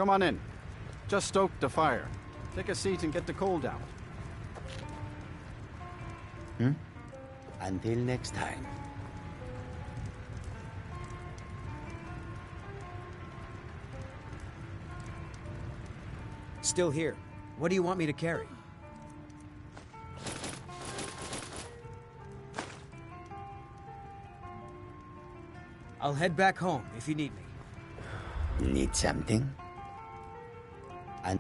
Come on in. Just stoked the fire. Take a seat and get the coal down. Until next time. Still here. What do you want me to carry? I'll head back home if you need me. Need something? And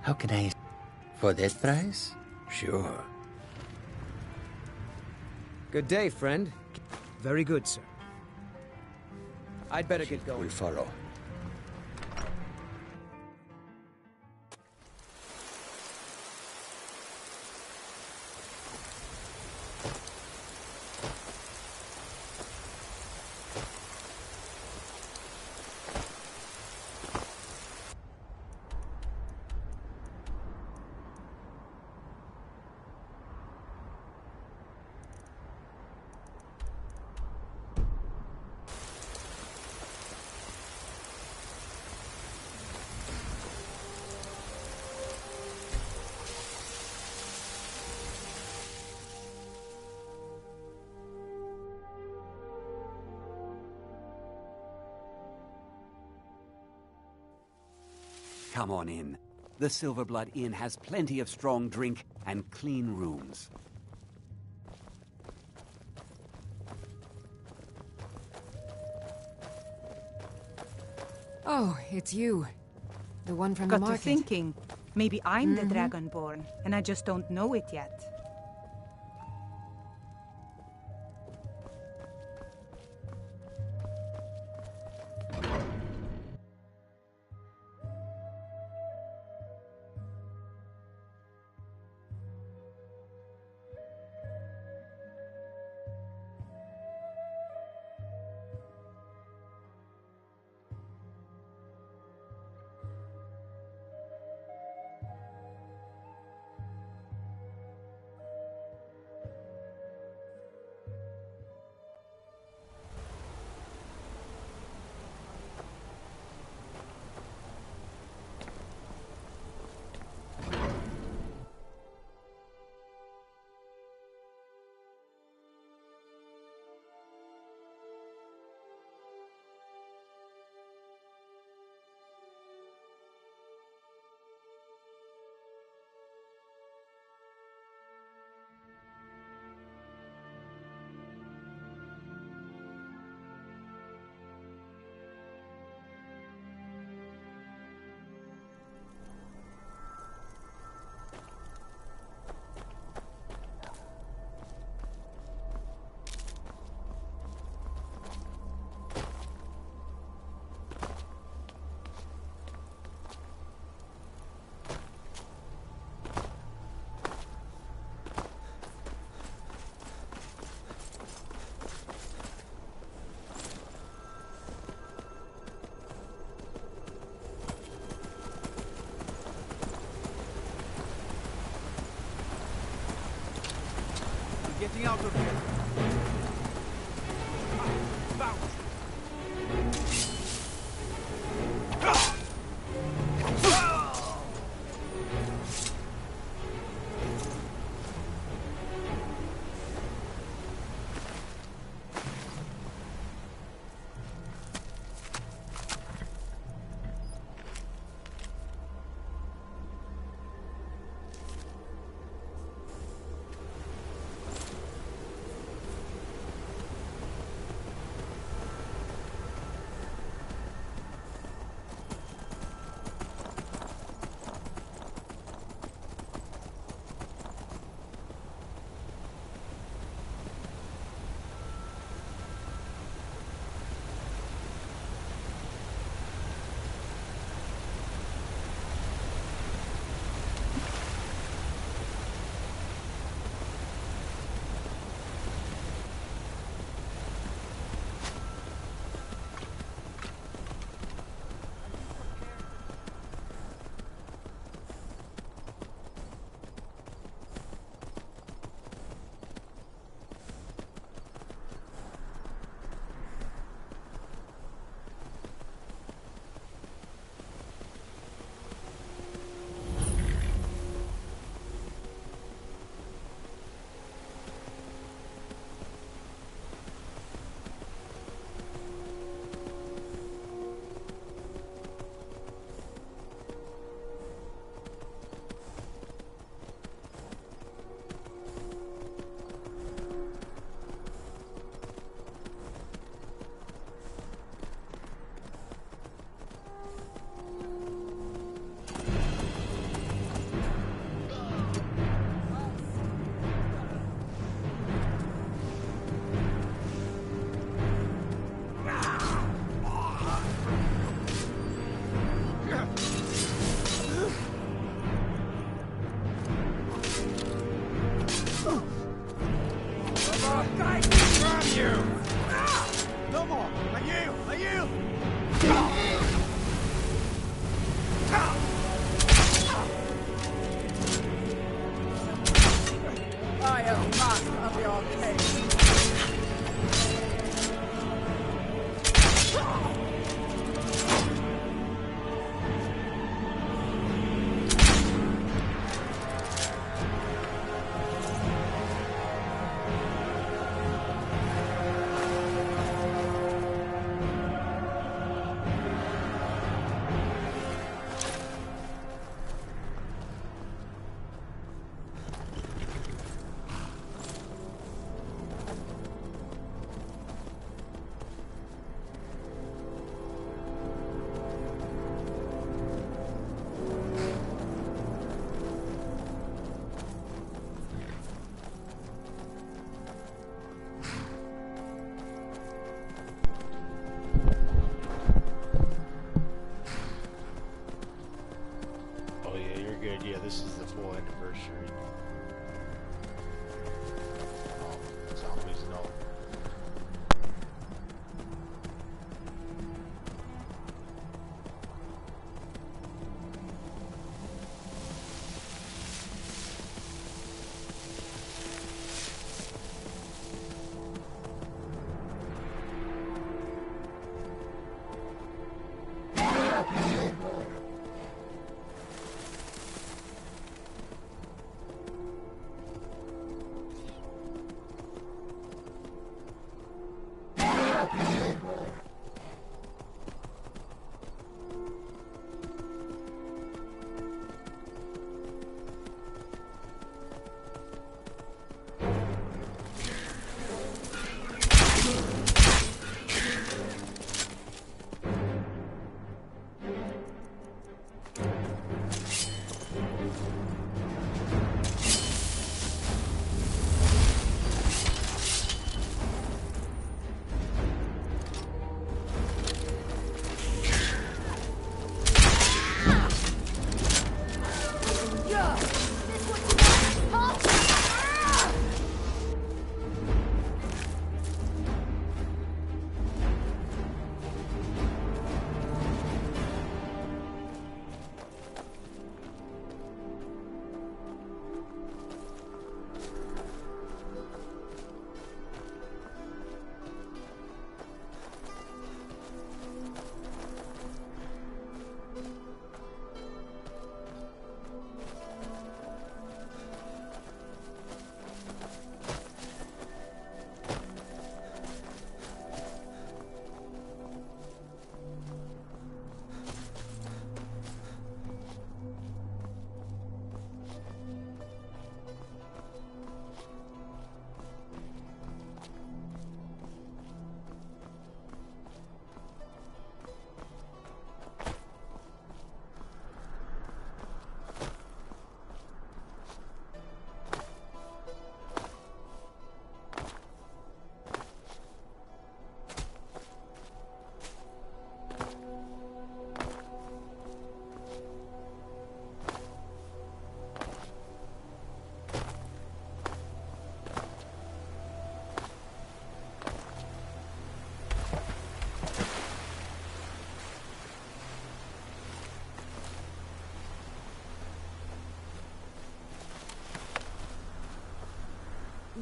how can I... For that price? Sure. Good day, friend. Very good, sir. I'd better get Will going. follow. Come on in. The Silverblood Inn has plenty of strong drink and clean rooms. Oh, it's you. The one from Got the to market. thinking. Maybe I'm the Dragonborn, and I just don't know it yet. Getting out of here. No more! I yield! I yield! I am master of the arcade. Oh yeah, you're good. Yeah, this is the full anniversary. Oh, zombies, no.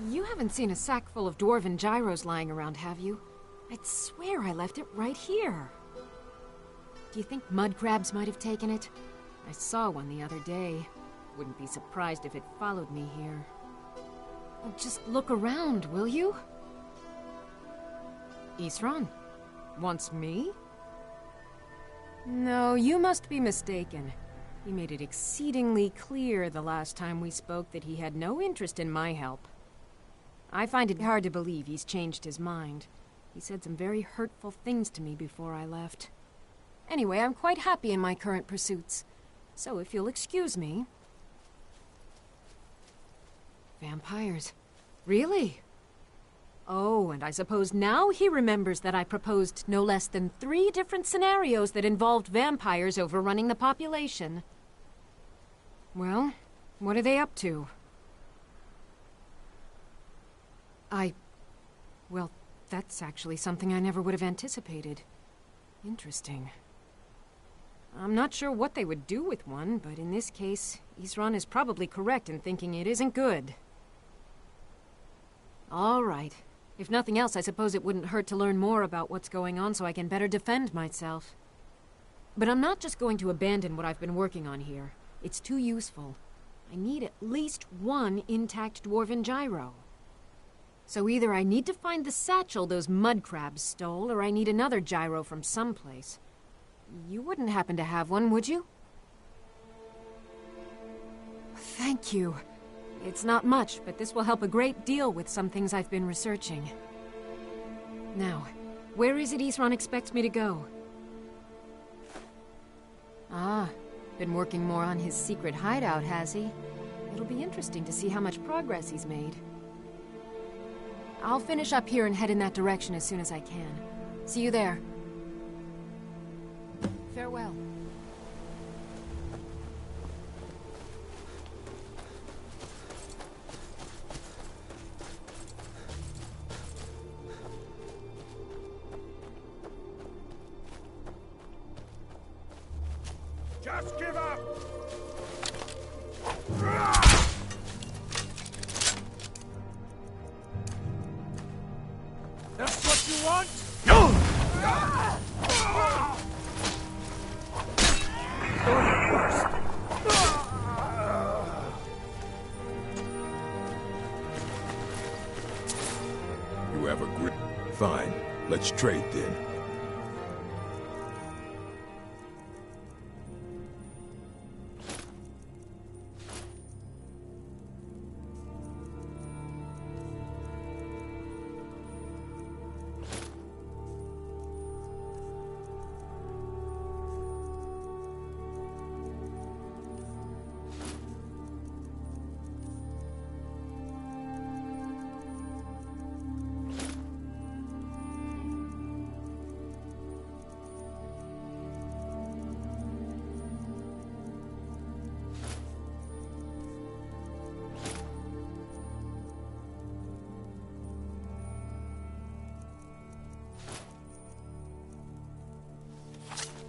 You haven't seen a sack full of dwarven gyros lying around, have you? I'd swear I left it right here. Do you think mud crabs might have taken it? I saw one the other day. Wouldn't be surprised if it followed me here. Oh, just look around, will you? Isran? Wants me? No, you must be mistaken. He made it exceedingly clear the last time we spoke that he had no interest in my help. I find it hard to believe he's changed his mind. He said some very hurtful things to me before I left. Anyway, I'm quite happy in my current pursuits. So if you'll excuse me... Vampires. Really? Oh, and I suppose now he remembers that I proposed no less than 3 different scenarios that involved vampires overrunning the population. Well, what are they up to? I Well, that's actually something I never would have anticipated. Interesting. I'm not sure what they would do with one, but in this case, Isran is probably correct in thinking it isn't good. All right. If nothing else, I suppose it wouldn't hurt to learn more about what's going on so I can better defend myself. But I'm not just going to abandon what I've been working on here. It's too useful. I need at least one intact dwarven gyro. So either I need to find the satchel those mud crabs stole, or I need another gyro from someplace. You wouldn't happen to have one, would you? Thank you. It's not much, but this will help a great deal with some things I've been researching. Now, where is it Isran expects me to go? Ah, been working more on his secret hideout, has he? It'll be interesting to see how much progress he's made. I'll finish up here and head in that direction as soon as I can. See you there. Farewell. Just give up! That's what you want? You have a grip. Fine. Let's trade then.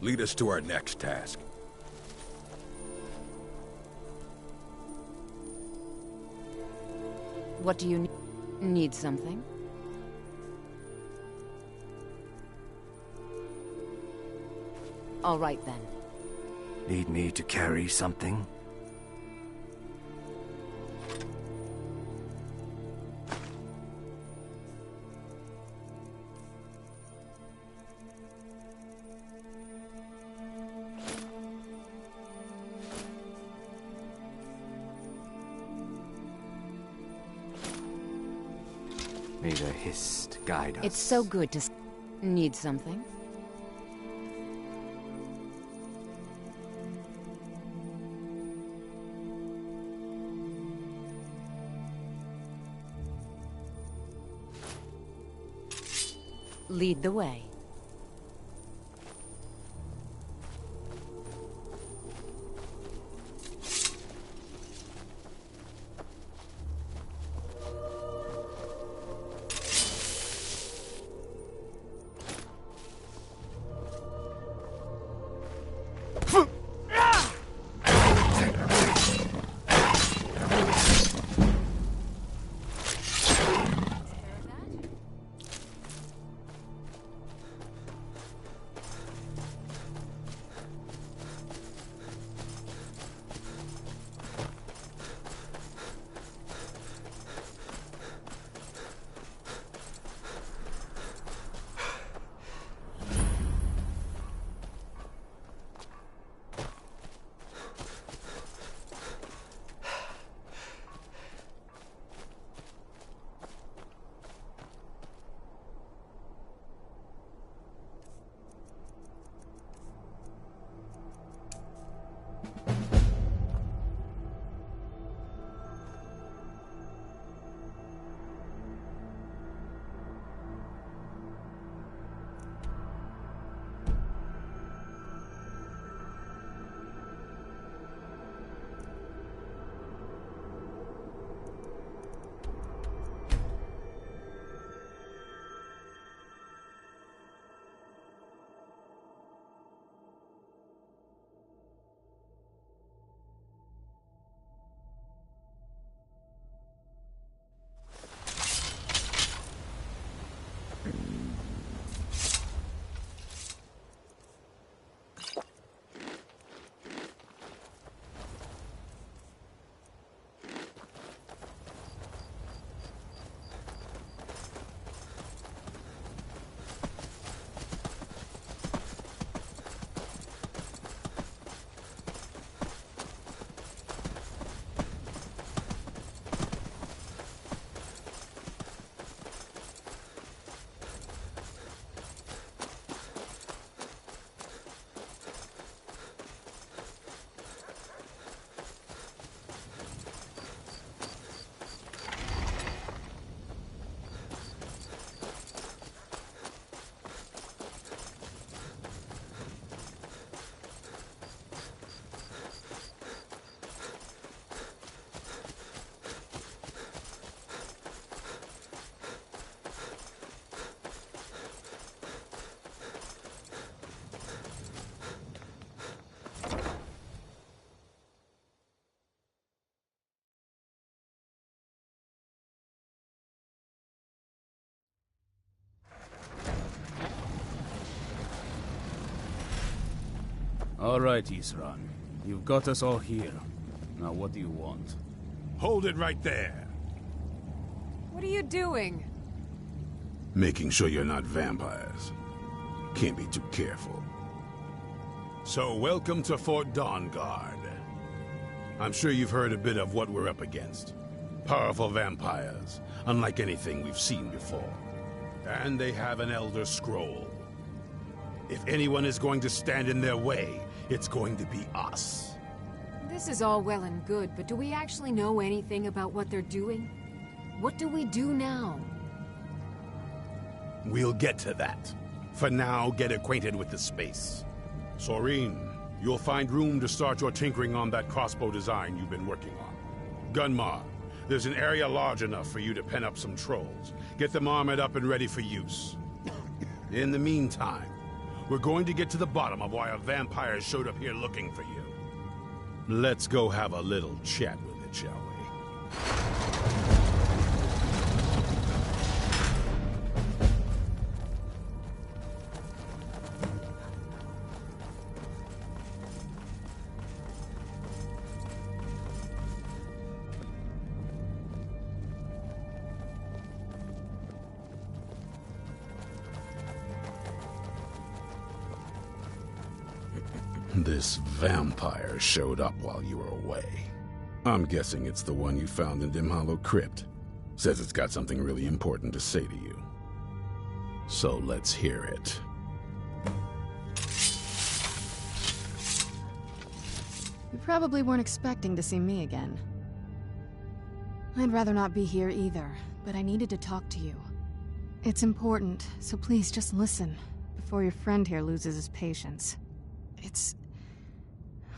Lead us to our next task. What do you need? Need something? All right then. Need me to carry something? May the Hist guide us. It's so good to need something. Lead the way. All right, Isran. You've got us all here. Now what do you want? Hold it right there. What are you doing? Making sure you're not vampires. Can't be too careful. So, welcome to Fort Dawnguard. I'm sure you've heard a bit of what we're up against. Powerful vampires, unlike anything we've seen before. And they have an Elder Scroll. If anyone is going to stand in their way, it's going to be us. This is all well and good, but do we actually know anything about what they're doing? What do we do now? We'll get to that. For now, get acquainted with the space. Soreen, you'll find room to start your tinkering on that crossbow design you've been working on. Gunmar, there's an area large enough for you to pen up some trolls. Get them armored up and ready for use. In the meantime, we're going to get to the bottom of why a vampire showed up here looking for you. Let's go have a little chat with it, shall we? This vampire showed up while you were away. I'm guessing it's the one you found in Dim Hollow Crypt. Says it's got something really important to say to you. So let's hear it. You probably weren't expecting to see me again. I'd rather not be here either, but I needed to talk to you. It's important, so please just listen, before your friend here loses his patience.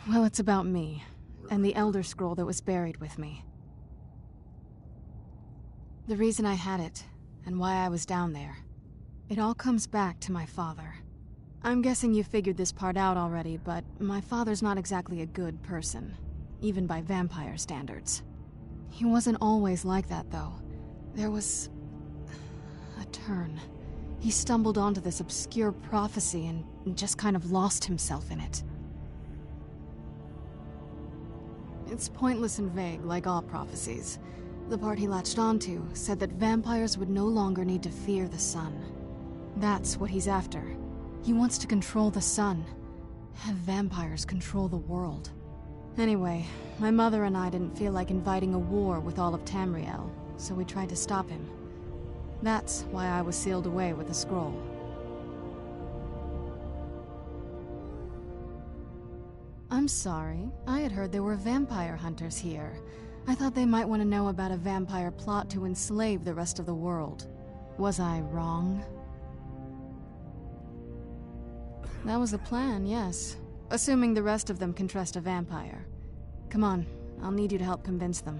Well, it's about me, and the Elder Scroll that was buried with me. The reason I had it, and why I was down there. It all comes back to my father. I'm guessing you figured this part out already, but my father's not exactly a good person, even by vampire standards. He wasn't always like that, though. There was a turn. He stumbled onto this obscure prophecy and just kind of lost himself in it. It's pointless and vague, like all prophecies. The part he latched onto said that vampires would no longer need to fear the sun. That's what he's after. He wants to control the sun. Have vampires control the world. Anyway, my mother and I didn't feel like inviting a war with all of Tamriel, so we tried to stop him. That's why I was sealed away with the scroll. I'm sorry. I had heard there were vampire hunters here. I thought they might want to know about a vampire plot to enslave the rest of the world. Was I wrong? That was the plan, yes. Assuming the rest of them can trust a vampire. Come on, I'll need you to help convince them.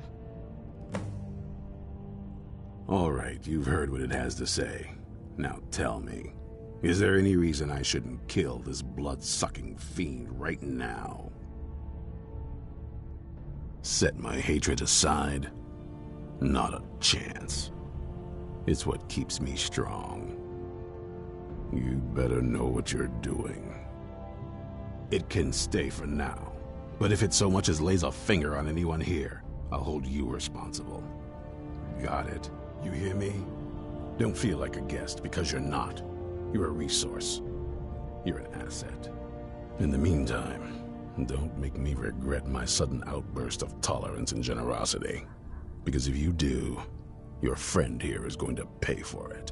All right, you've heard what it has to say. Now tell me, is there any reason I shouldn't kill this blood-sucking fiend right now? Set my hatred aside? Not a chance. It's what keeps me strong. You better know what you're doing. It can stay for now, but if it so much as lays a finger on anyone here, I'll hold you responsible. Got it? You hear me? Don't feel like a guest, because you're not. You're a resource. You're an asset. In the meantime, don't make me regret my sudden outburst of tolerance and generosity. Because if you do, your friend here is going to pay for it.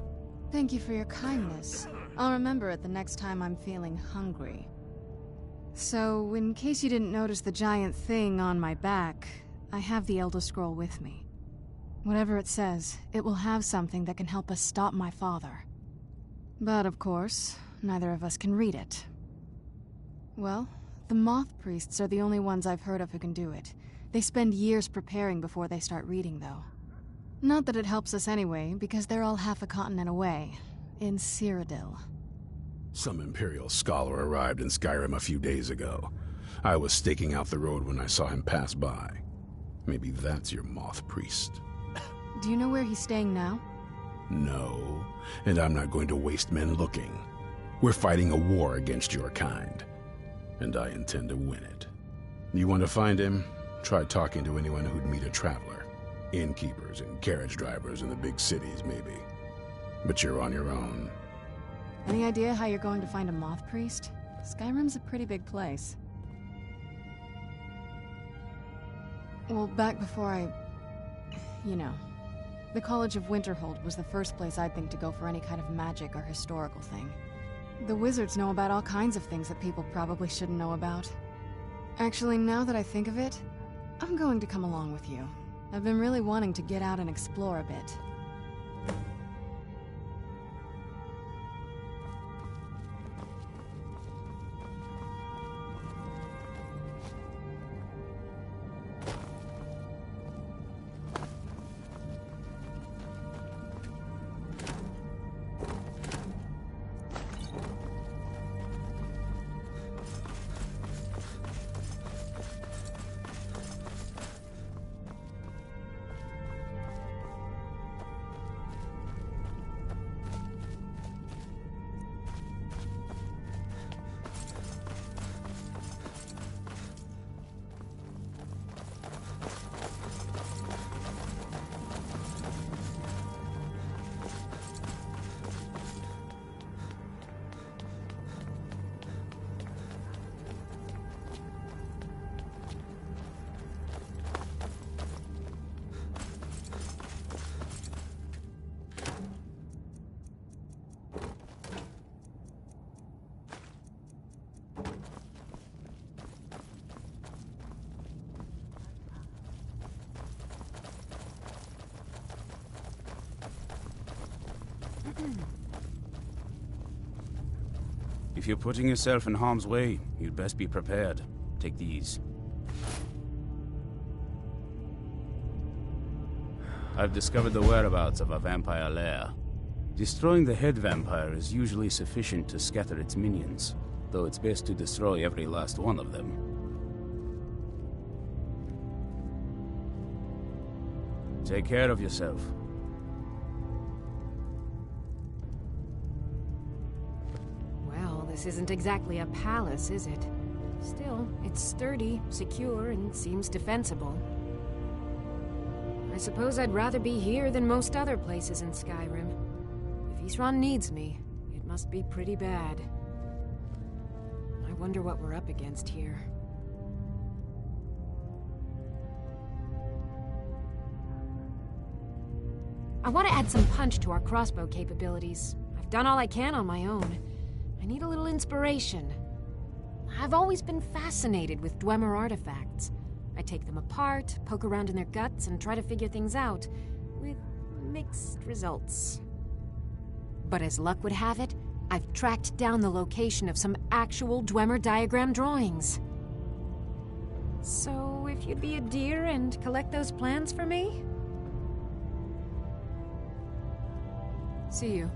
Thank you for your kindness. I'll remember it the next time I'm feeling hungry. So, in case you didn't notice the giant thing on my back, I have the Elder Scroll with me. Whatever it says, it will have something that can help us stop my father. But of course, neither of us can read it. Well, the Moth Priests are the only ones I've heard of who can do it. They spend years preparing before they start reading, though. Not that it helps us anyway, because they're all half a continent away, in Cyrodiil. Some Imperial scholar arrived in Skyrim a few days ago. I was staking out the road when I saw him pass by. Maybe that's your Moth Priest. Do you know where he's staying now? No, and I'm not going to waste men looking. We're fighting a war against your kind. and I intend to win it. You want to find him? Try talking to anyone who'd meet a traveler. Innkeepers and carriage drivers in the big cities, maybe. But you're on your own. Any idea how you're going to find a moth priest? Skyrim's a pretty big place. Well, back before you know. The College of Winterhold was the first place I'd think to go for any kind of magic or historical thing. The wizards know about all kinds of things that people probably shouldn't know about. Actually, now that I think of it, I'm going to come along with you. I've been really wanting to get out and explore a bit. If you're putting yourself in harm's way, you'd best be prepared. Take these. I've discovered the whereabouts of a vampire lair. Destroying the head vampire is usually sufficient to scatter its minions, though it's best to destroy every last one of them. Take care of yourself. This isn't exactly a palace, is it? Still, it's sturdy, secure, and seems defensible. I suppose I'd rather be here than most other places in Skyrim. If Isran needs me, it must be pretty bad. I wonder what we're up against here. I want to add some punch to our crossbow capabilities. I've done all I can on my own. I need a little inspiration. I've always been fascinated with Dwemer artifacts. I take them apart, poke around in their guts, and try to figure things out, with mixed results. But as luck would have it, I've tracked down the location of some actual Dwemer diagram drawings. So, if you'd be a dear and collect those plans for me? See you.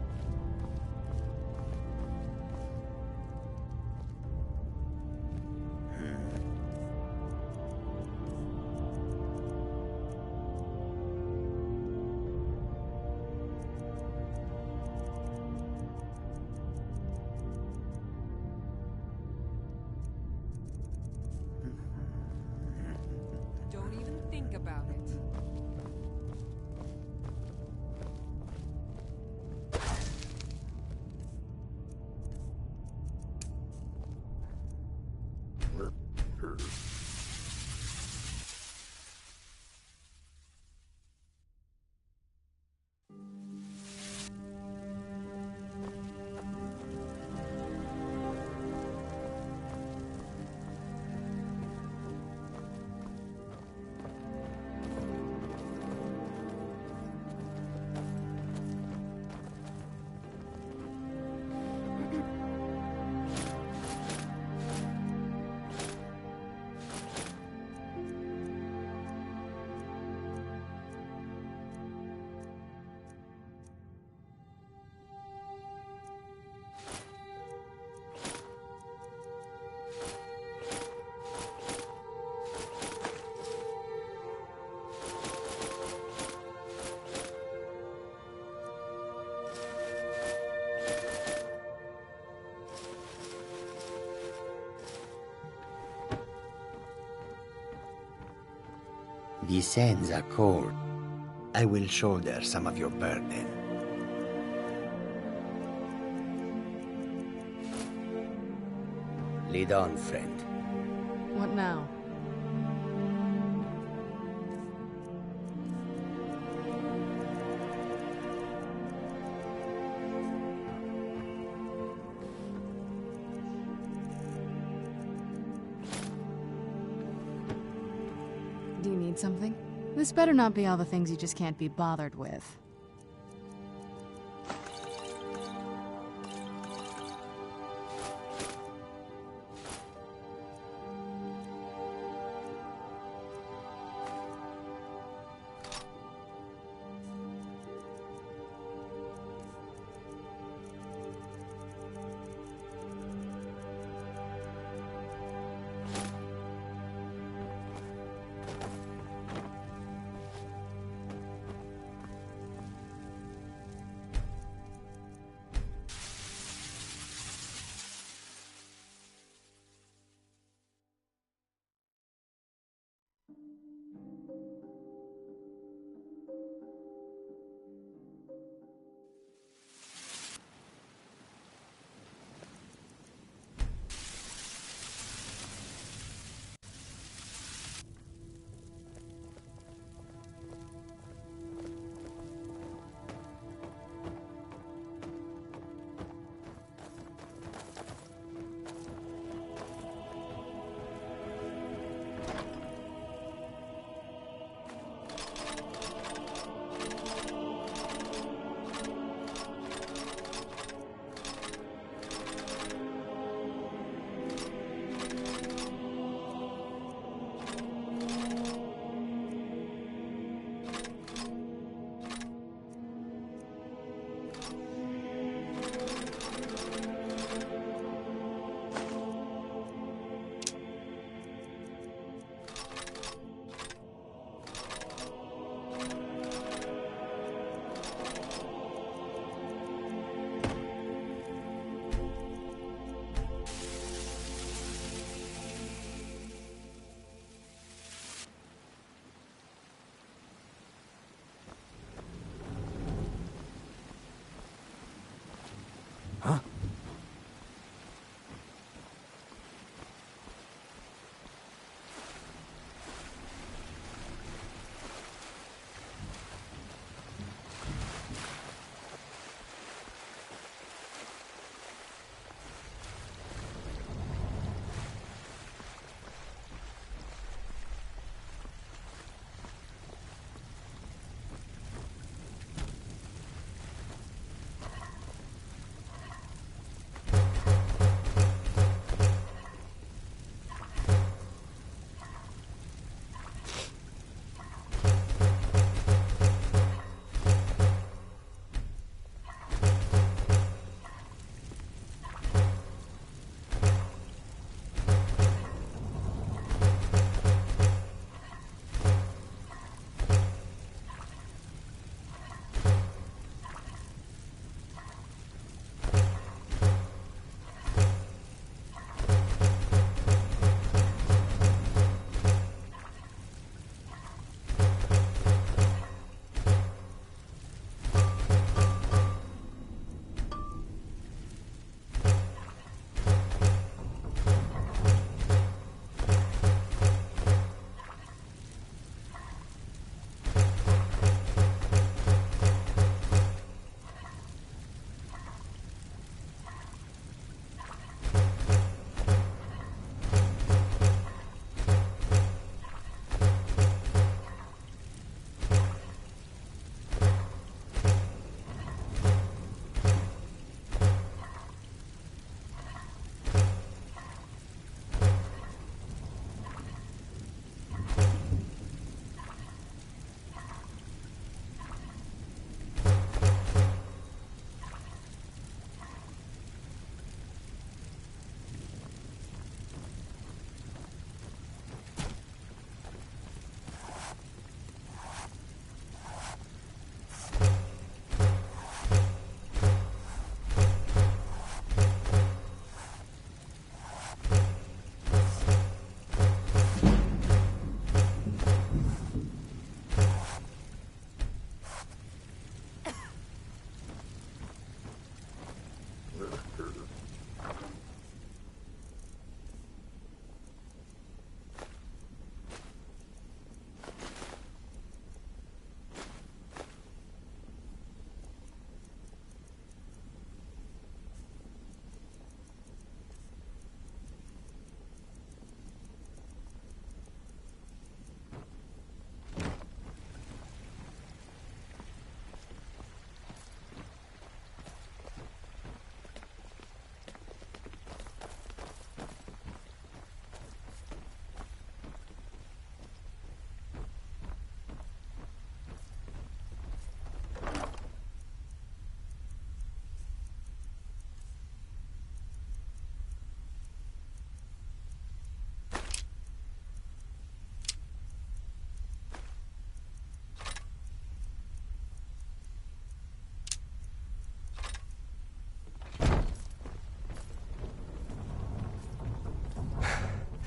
Don't even think about it. The sands are cold. I will shoulder some of your burden. Lead on, friend. What now? Do you need something? This better not be all the things you just can't be bothered with.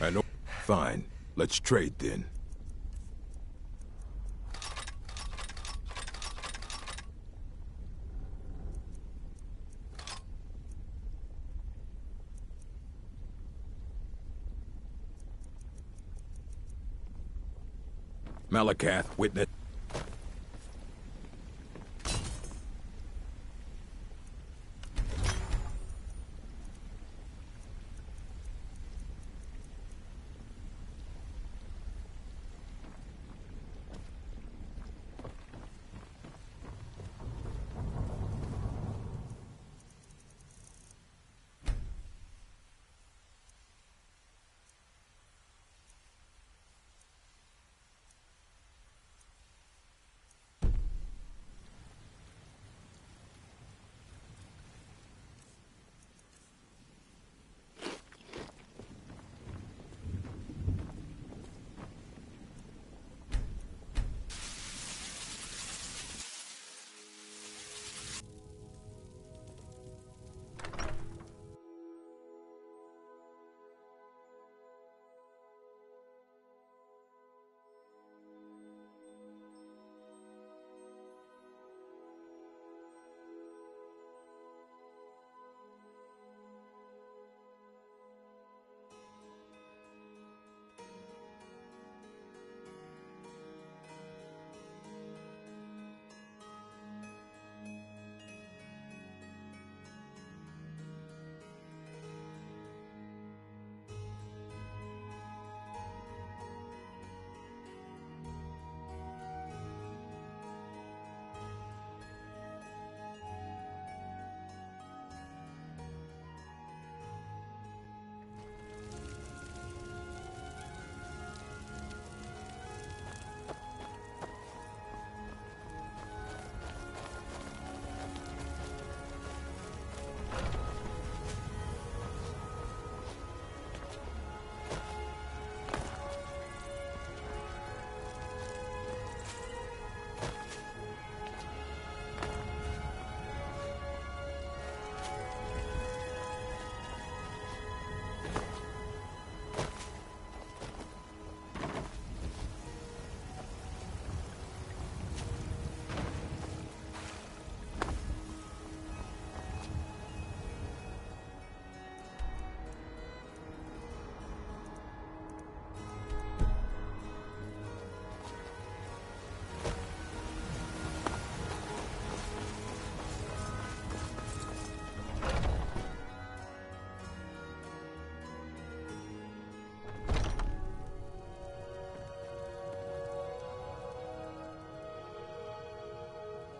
I know. Fine. Let's trade then. Malakath, witness.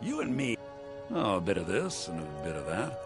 You and me. Oh, a bit of this and a bit of that.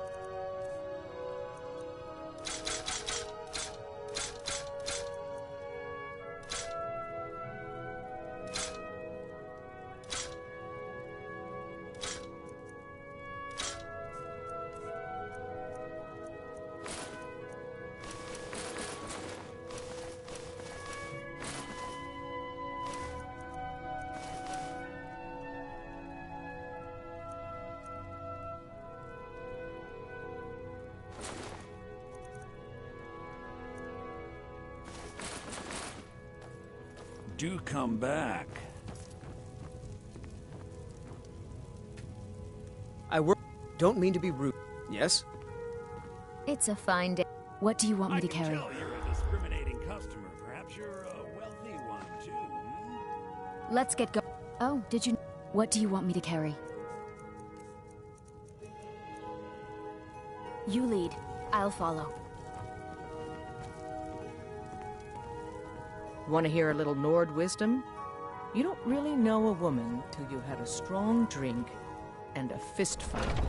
Do come back. Don't mean to be rude. Yes? It's a fine day. What do you want me to carry? Tell you're a discriminating customer. Perhaps you're a wealthy one, too. Let's get going. Oh, did you... What do you want me to carry? You lead. I'll follow. Want to hear a little Nord wisdom? You don't really know a woman till you had a strong drink and a fist fight.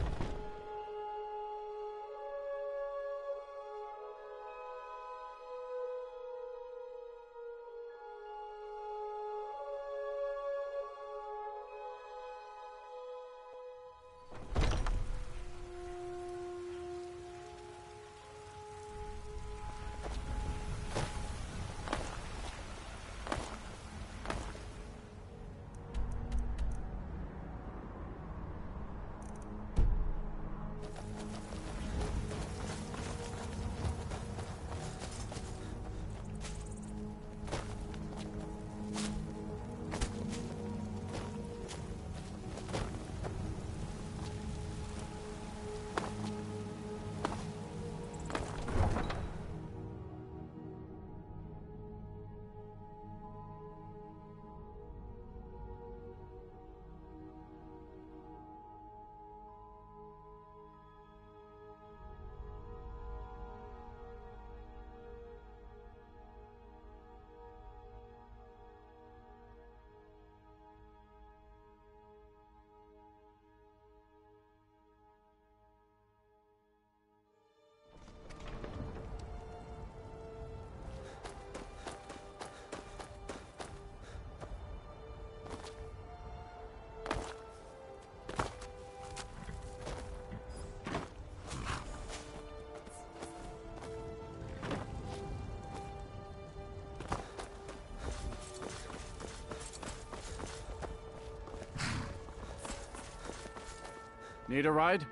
Need a ride?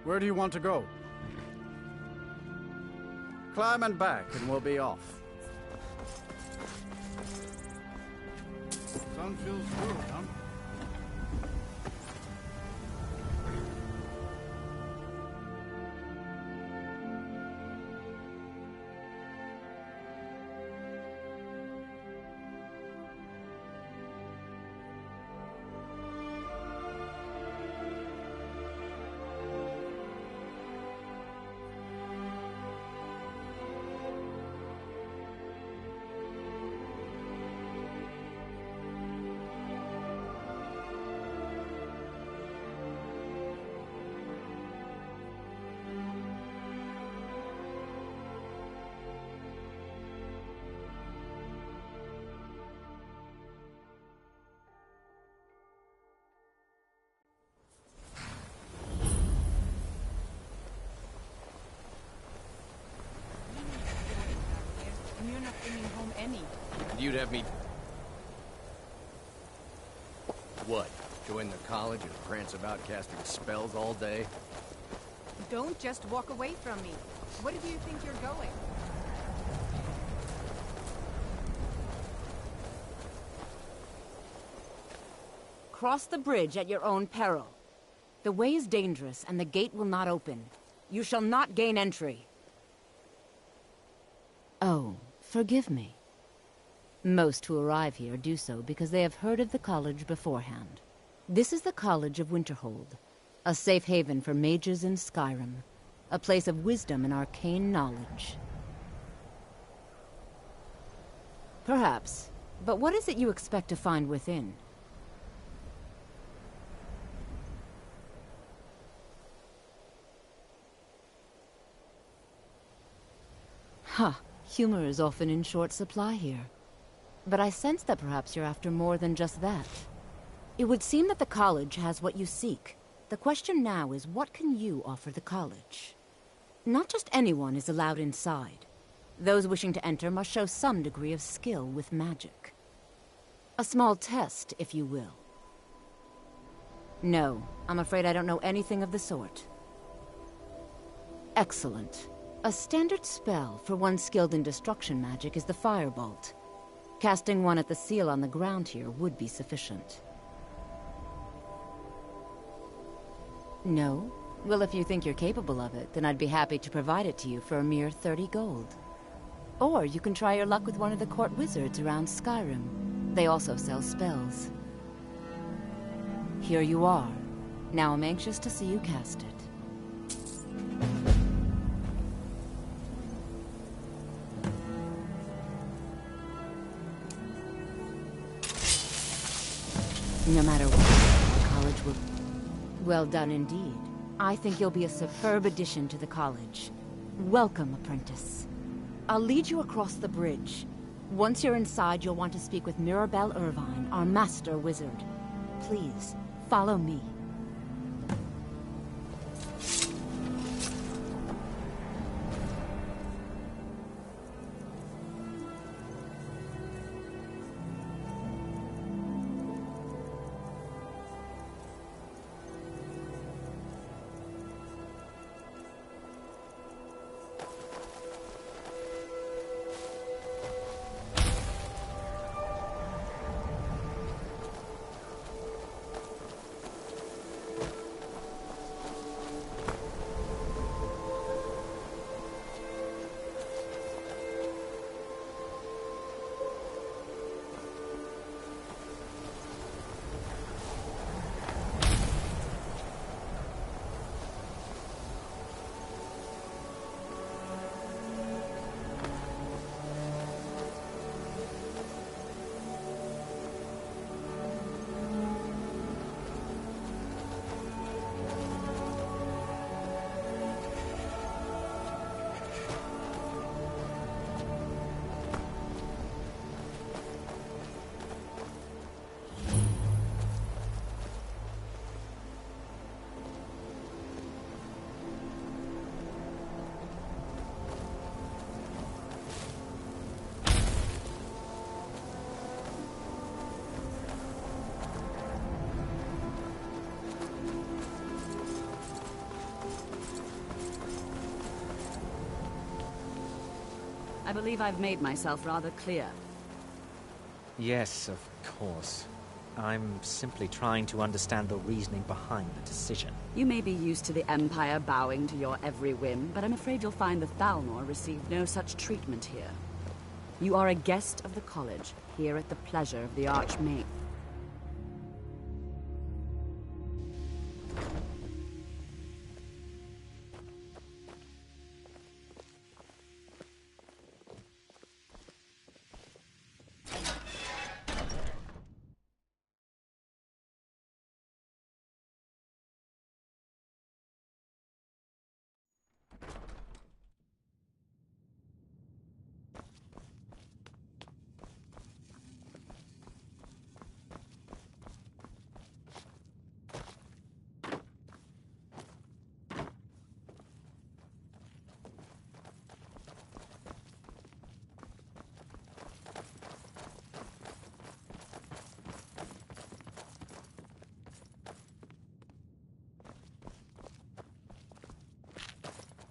Where do you want to go? Climb and back, and we'll be off. Sun feels good, huh? And you're not bringing home any. You'd have me... What? Join the college and prance about casting spells all day? Don't just walk away from me. Where do you think you're going? Cross the bridge at your own peril. The way is dangerous, and the gate will not open. You shall not gain entry. Oh, forgive me. Most who arrive here do so because they have heard of the college beforehand. This is the College of Winterhold, a safe haven for mages in Skyrim, a place of wisdom and arcane knowledge. Perhaps, but what is it you expect to find within? Huh. Humor is often in short supply here. But I sense that perhaps you're after more than just that. It would seem that the college has what you seek. The question now is, what can you offer the college? Not just anyone is allowed inside. Those wishing to enter must show some degree of skill with magic. A small test, if you will. No, I'm afraid I don't know anything of the sort. Excellent. A standard spell for one skilled in destruction magic is the Firebolt. Casting one at the seal on the ground here would be sufficient. No? Well, if you think you're capable of it, then I'd be happy to provide it to you for a mere 30 gold. Or you can try your luck with one of the court wizards around Skyrim. They also sell spells. Here you are. Now I'm anxious to see you cast it. No matter what, the college will... Well done indeed. I think you'll be a superb addition to the college. Welcome, apprentice. I'll lead you across the bridge. Once you're inside, you'll want to speak with Mirabelle Irvine, our master wizard. Please, follow me. I believe I've made myself rather clear. Yes, of course. I'm simply trying to understand the reasoning behind the decision. You may be used to the Empire bowing to your every whim, but I'm afraid you'll find the Thalmor receive no such treatment here. You are a guest of the college, here at the pleasure of the Archmage.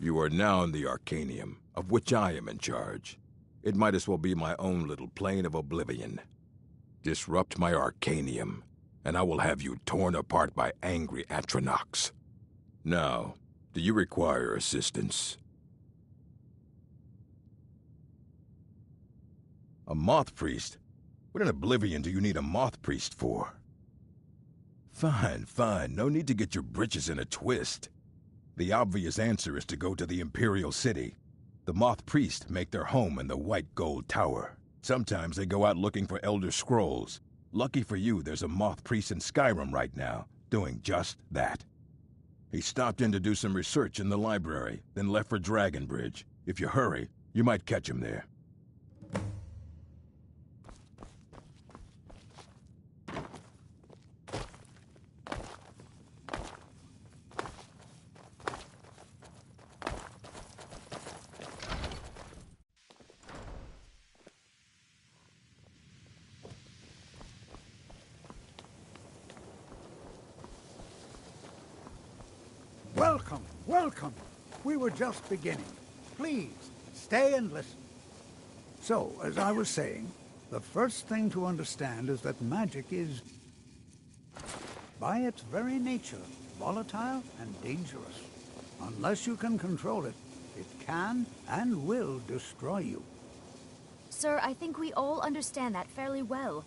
You are now in the Arcanium, of which I am in charge. It might as well be my own little plane of oblivion. Disrupt my Arcanium, and I will have you torn apart by angry Atronachs. Now, do you require assistance? A Moth Priest? What in oblivion do you need a Moth Priest for? Fine, fine. No need to get your britches in a twist. The obvious answer is to go to the Imperial City. The Moth Priest make their home in the White Gold Tower. Sometimes they go out looking for Elder Scrolls. Lucky for you, there's a Moth Priest in Skyrim right now, doing just that. He stopped in to do some research in the library, then left for Dragonbridge. If you hurry, you might catch him there. Welcome, welcome. We were just beginning. Please, stay and listen. So, as I was saying, the first thing to understand is that magic is, by its very nature, volatile and dangerous. Unless you can control it, it can and will destroy you. Sir, I think we all understand that fairly well.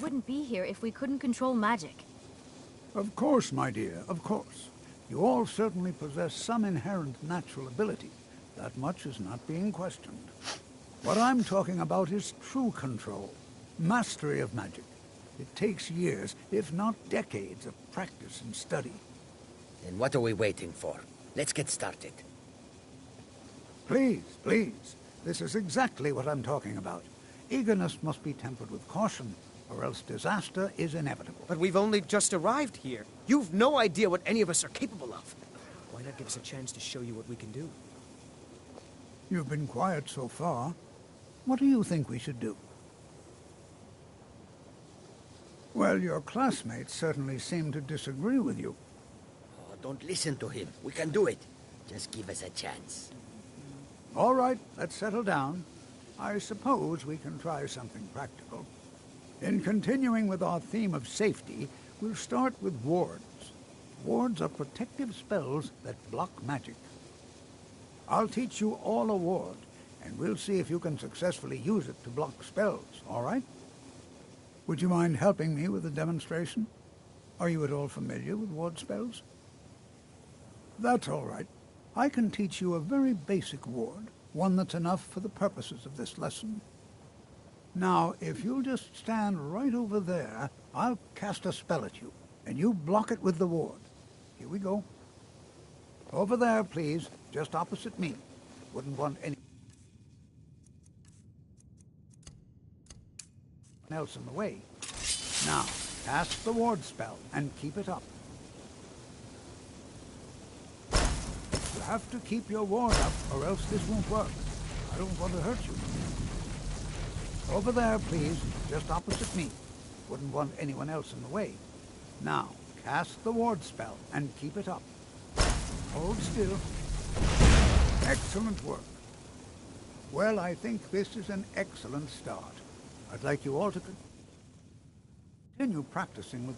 Wouldn't be here if we couldn't control magic. Of course, my dear, of course. You all certainly possess some inherent natural ability. That much is not being questioned. What I'm talking about is true control, mastery of magic. It takes years, if not decades, of practice and study. Then what are we waiting for? Let's get started. Please, please. This is exactly what I'm talking about. Eagerness must be tempered with caution, or else disaster is inevitable. But we've only just arrived here. You've no idea what any of us are capable of. Why not give us a chance to show you what we can do? You've been quiet so far. What do you think we should do? Well, your classmates certainly seem to disagree with you. Oh, don't listen to him. We can do it. Just give us a chance. All right, let's settle down. I suppose we can try something practical. In continuing with our theme of safety, we'll start with wards. Wards are protective spells that block magic. I'll teach you all a ward, and we'll see if you can successfully use it to block spells, all right? Would you mind helping me with a demonstration? Are you at all familiar with ward spells? That's all right. I can teach you a very basic ward, one that's enough for the purposes of this lesson. Now, if you'll just stand right over there, I'll cast a spell at you, and you block it with the ward. Here we go. Over there, please, just opposite me. Wouldn't want anyone else in the way. Now, cast the ward spell and keep it up. You have to keep your ward up, or else this won't work. I don't want to hurt you. Over there, please, just opposite me. Wouldn't want anyone else in the way. Now, cast the ward spell and keep it up. Hold still. Excellent work. Well, I think this is an excellent start. I'd like you all to continue practicing with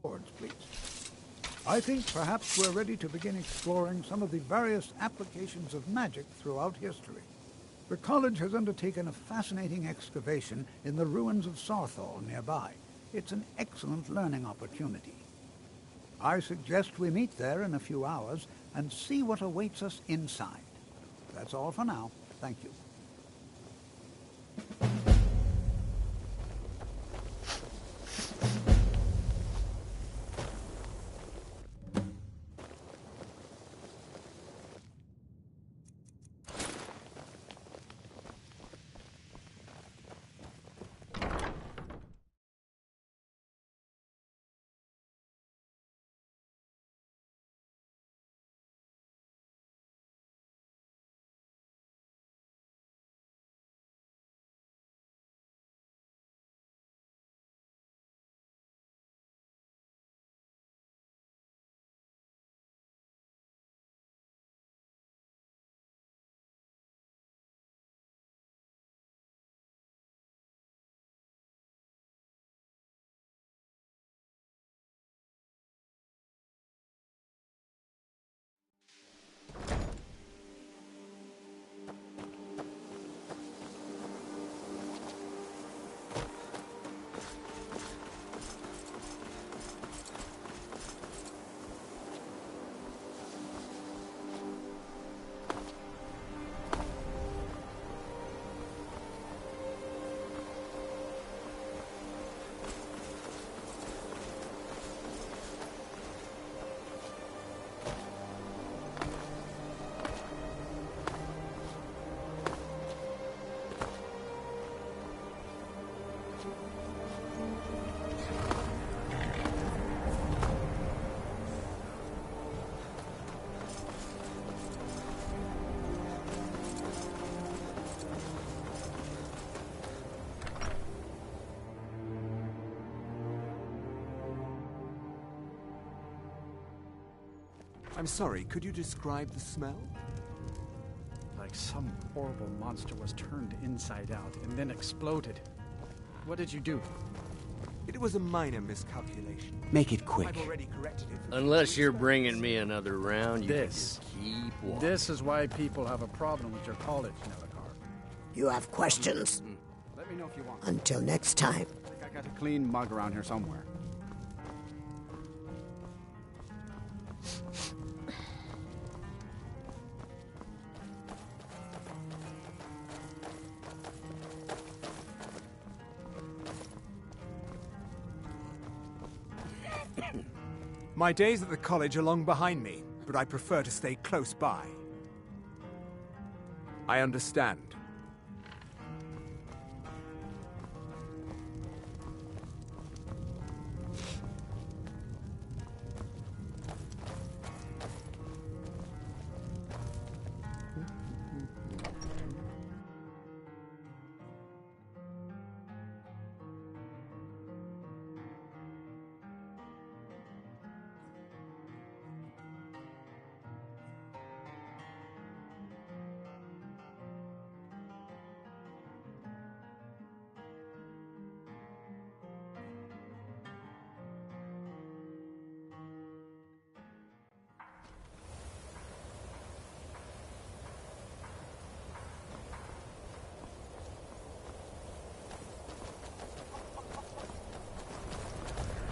wards, please. I think perhaps we're ready to begin exploring some of the various applications of magic throughout history. The college has undertaken a fascinating excavation in the ruins of Sarthal nearby. It's an excellent learning opportunity. I suggest we meet there in a few hours and see what awaits us inside. That's all for now. Thank you. I'm sorry, could you describe the smell? Like some horrible monster was turned inside out and then exploded. What did you do? It was a minor miscalculation. Make it quick. I've already corrected it. Unless you're bringing me another round, you can This. just keep walking. This is why people have a problem with your college, Nelligar. You have questions? Let me know if you want. Until next time. I think I got a clean mug around here somewhere. My days at the college are long behind me, but I prefer to stay close by. I understand.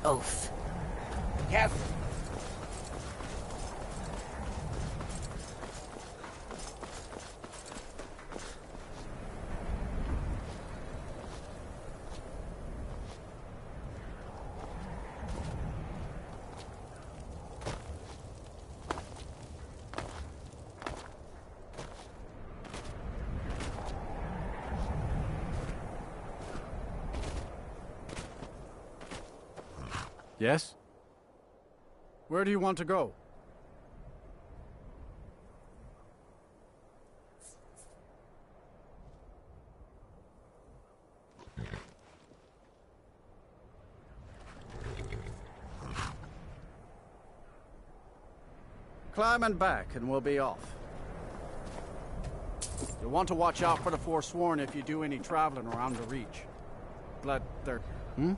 Oath. Yes. Yes? Where do you want to go? Climbing back and we'll be off. You'll want to watch out for the Forsworn if you do any traveling around the Reach. Blood, they're... Hmm?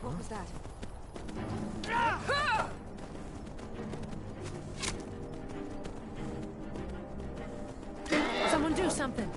What was that? Someone do something!